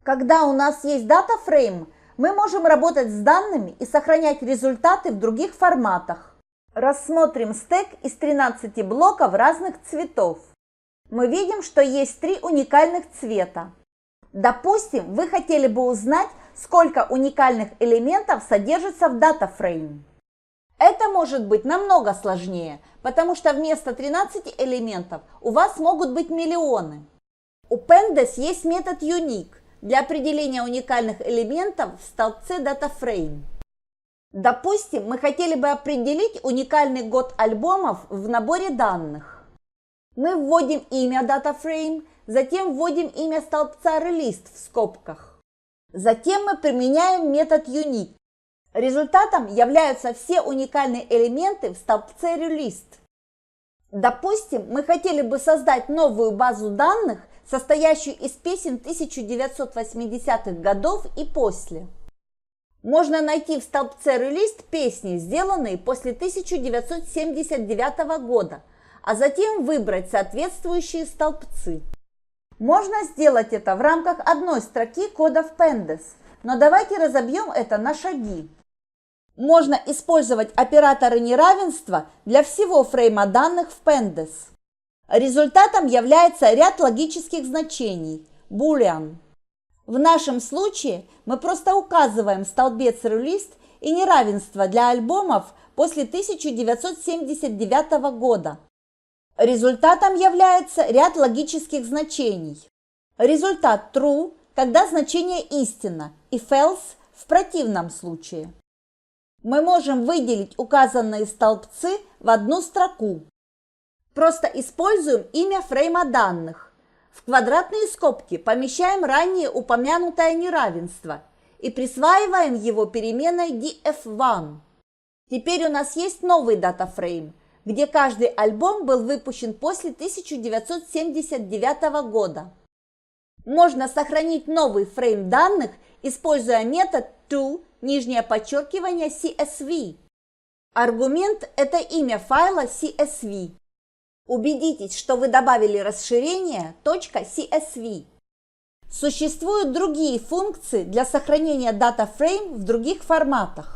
Когда у нас есть DataFrame, мы можем работать с данными и сохранять результаты в других форматах. Рассмотрим стек из 13 блоков разных цветов. Мы видим, что есть 3 уникальных цвета. Допустим, вы хотели бы узнать, сколько уникальных элементов содержится в DataFrame. Это может быть намного сложнее, потому что вместо 13 элементов у вас могут быть миллионы. У Pandas есть метод Unique для определения уникальных элементов в столбце DataFrame. Допустим, мы хотели бы определить уникальный год альбомов в наборе данных. Мы вводим имя DataFrame, затем вводим имя столбца Released в скобках. Затем мы применяем метод Unique. Результатом являются все уникальные элементы в столбце Released. Допустим, мы хотели бы создать новую базу данных, состоящую из песен 1980-х годов и после. Можно найти в столбце Released песни, сделанные после 1979 года, а затем выбрать соответствующие столбцы. Можно сделать это в рамках одной строки кода в Pandas, но давайте разобьем это на шаги. Можно использовать операторы неравенства для всего фрейма данных в Pandas. Результатом является ряд логических значений – boolean. В нашем случае мы просто указываем столбец Released и неравенство для альбомов после 1979 года. Результатом является ряд логических значений. Результат true, когда значение истина, и false в противном случае. Мы можем выделить указанные столбцы в одну строку. Просто используем имя фрейма данных. В квадратные скобки помещаем ранее упомянутое неравенство и присваиваем его переменной df1. Теперь у нас есть новый DataFrame, где каждый альбом был выпущен после 1979 года. Можно сохранить новый фрейм данных, используя метод to, нижнее подчеркивание, CSV. Аргумент – это имя файла CSV. Убедитесь, что вы добавили расширение .csv. Существуют другие функции для сохранения DataFrame в других форматах.